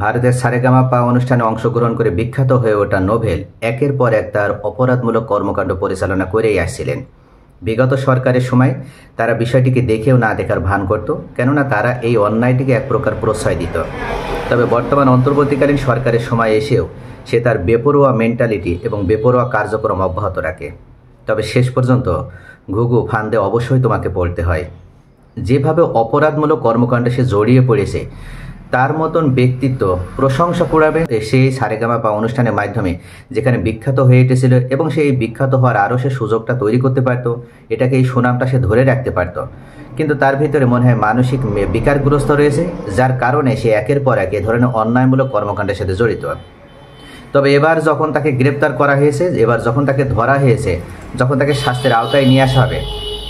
ভারতের সারেগামাপা অনুষ্ঠানে অংশগ্রহণ করে বিখ্যাত হয়ে ওঠা নোবেল একের পর এক তার অপরাধমূলক কর্মকাণ্ড পরিচালনা করেই আসছিলেন। বিগত সরকারের সময় তারা বিষয়টিকে দেখেও না দেখার ভান করত, কেননা তারা এই অন্যায়টিকে এক প্রকার প্রশ্রয় দিত। তবে বর্তমান অন্তর্বর্তীকালীন সরকারের সময় এসেও সে তার বেপরোয়া মেন্টালিটি এবং বেপরোয়া কার্যক্রম অব্যাহত রাখে। তবে শেষ পর্যন্ত ঘুঘু ফান্দে অবশ্যই তোমাকে পড়তে হয়। যেভাবে অপরাধমূলক কর্মকাণ্ডে সে জড়িয়ে পড়েছে, তার মতন ব্যক্তিত্ব প্রশংসা কুড়াবে সেই সারেগামাপা অনুষ্ঠানের মাধ্যমে, যেখানে বিখ্যাত হয়ে উঠেছিল এবং সেই বিখ্যাত হওয়ার আরও সে সুযোগটা তৈরি করতে পারত, এটাকে এই সুনামটা সে ধরে রাখতে পারত। কিন্তু তার ভিতরে মনে হয় মানসিক বিকারগ্রস্ত রয়েছে, যার কারণে সে একের পর এক এ ধরনের অন্যায়মূলক কর্মকাণ্ডের সাথে জড়িত। তবে এবার যখন তাকে গ্রেপ্তার করা হয়েছে, এবার যখন তাকে ধরা হয়েছে, যখন তাকে শাস্তির আওতায় নিয়ে আসা হবে,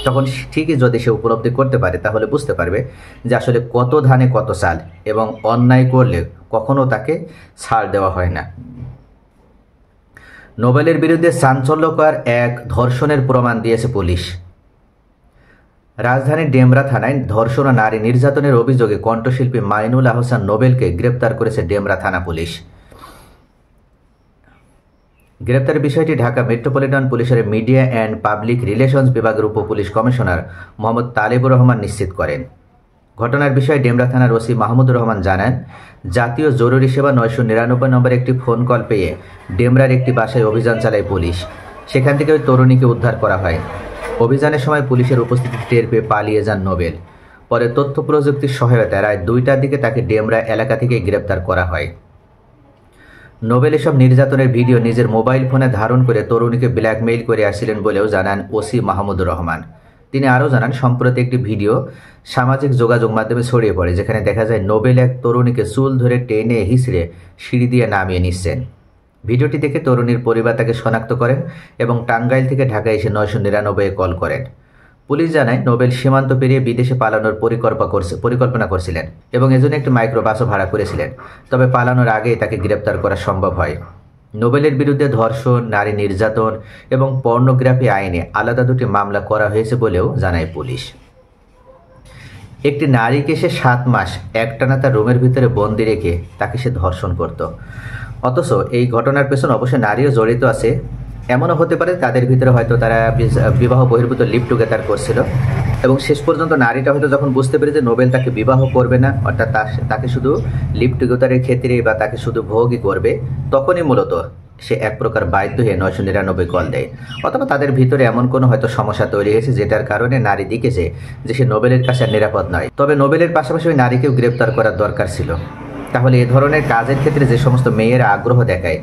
তখন ঠিকই যদি সে উপলব্ধি করতে পারে, তাহলে বুঝতে পারবে যে আসলে কত ধানে কত চাল, এবং অন্যায় করলে কখনো তাকে ছাড় দেওয়া হয় না। নোবেলের বিরুদ্ধে চাঞ্চল্যকর এক ধর্ষণের প্রমাণ দিয়েছে পুলিশ। রাজধানীর ডেমরা থানায় ধর্ষণ ও নারী নির্যাতনের অভিযোগে কণ্ঠশিল্পী মাইনুল আহসান নোবেলকে গ্রেপ্তার করেছে ডেমরা থানা পুলিশ। গ্রেপ্তারের বিষয়টি ঢাকা মেট্রোপলিটন পুলিশের মিডিয়া অ্যান্ড পাবলিক রিলেশনস বিভাগের উপপুলিশ কমিশনার মোহাম্মদ তালেবুর রহমান নিশ্চিত করেন। ঘটনার বিষয়ে ডেমরা থানার ওসি মাহমুদুর রহমান জানান, জাতীয় জরুরি সেবা 999 নম্বরে একটি ফোন কল পেয়ে ডেমরার একটি বাসায় অভিযান চালায় পুলিশ। সেখান থেকে ওই তরুণীকে উদ্ধার করা হয়। অভিযানের সময় পুলিশের উপস্থিতি টের পেয়ে পালিয়ে যান নোবেল। পরে তথ্য প্রযুক্তির সহায়তায় রাত 2টার দিকে তাকে ডেমরা এলাকা থেকে গ্রেপ্তার করা হয়। নোবেল এসব নির্যাতনের ভিডিও নিজের মোবাইল ফোনে ধারণ করে তরুণীকে ব্ল্যাকমেইল করে আসছিলেন বলেও জানান ওসি মাহমুদুর রহমান। তিনি আরও জানান, সম্প্রতি একটি ভিডিও সামাজিক যোগাযোগ মাধ্যমে ছড়িয়ে পড়ে, যেখানে দেখা যায় নোবেল এক তরুণীকে চুল ধরে টেনে হিঁচড়ে সিঁড়ি দিয়ে নামিয়ে নিচ্ছেন। ভিডিওটি দেখে তরুণীর পরিবার তাকে শনাক্ত করেন এবং টাঙ্গাইল থেকে ঢাকায় এসে 999 কল করেন। পুলিশ জানায়, নোবেল সীমান্ত পেরিয়ে বিদেশে পালানোর পরিকল্পনা করছিলেন এবং এজন্য একটি মাইক্রোবাসও ভাড়া করেছিলেন। তবে পালানোর আগেই তাকে গ্রেপ্তার করা সম্ভব হয়। নোবেলের বিরুদ্ধে ধর্ষণ, নারী নির্যাতন এবং পর্নোগ্রাফি আইনে আলাদা দুটি মামলা করা হয়েছে বলেও জানায় পুলিশ। একটি নারীকে সে 7 মাস একটানা তার রুমের ভিতরে বন্দি রেখে তাকে সে ধর্ষণ করত। অথচ এই ঘটনার পেছনে অবশ্যই নারীও জড়িত আছে। এমনও হতে পারে তাদের ভিতরে হয়তো তারা বিবাহ বহির্ভূত লিভ টুগেদার করছিল, এবং শেষ পর্যন্ত নারীটা হয়তো যখন বুঝতে পেরে যে নোবেল তাকে বিবাহ করবে না, অর্থাৎ তাকে শুধু লিভ টুগেদারের ক্ষেত্রে বা তাকে শুধু ভোগই করবে, তখনই মূলত সে এক প্রকার বাধ্য হয়ে 999 কল দেয়। অথবা তাদের ভিতরে এমন কোনো হয়তো সমস্যা তৈরি হয়েছে, যেটার কারণে নারী দেখেছে যে সে নোবেলের কাছে নিরাপদ নয়। তবে নোবেলের পাশাপাশি ওই নারীকেও গ্রেপ্তার করার দরকার ছিল। তাহলে এ ধরনের কাজের ক্ষেত্রে যে সমস্ত মেয়েরা আগ্রহ দেখায়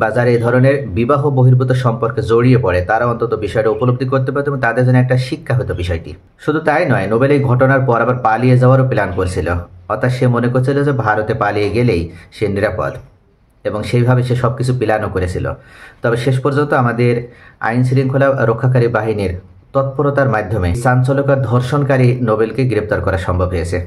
বা যারা এই ধরনের বিবাহ বহির্ভূত সম্পর্কে জড়িয়ে পড়ে, তারা অন্তত বিষয়টা উপলব্ধি করতে পারত এবং তাদের জন্য একটা শিক্ষা হতো বিষয়টি। শুধু তাই নয়, নোবেল এই ঘটনার পর আবার পালিয়ে যাওয়ারও প্ল্যান করছিল। অর্থাৎ সে মনে করছিল যে ভারতে পালিয়ে গেলেই সে নিরাপদ, এবং সেইভাবে সে সব কিছু প্ল্যানও করেছিল। তবে শেষ পর্যন্ত আমাদের আইন শৃঙ্খলা রক্ষাকারী বাহিনীর তৎপরতার মাধ্যমে চাঞ্চল্যকর ধর্ষণকারী নোবেলকে গ্রেপ্তার করা সম্ভব হয়েছে।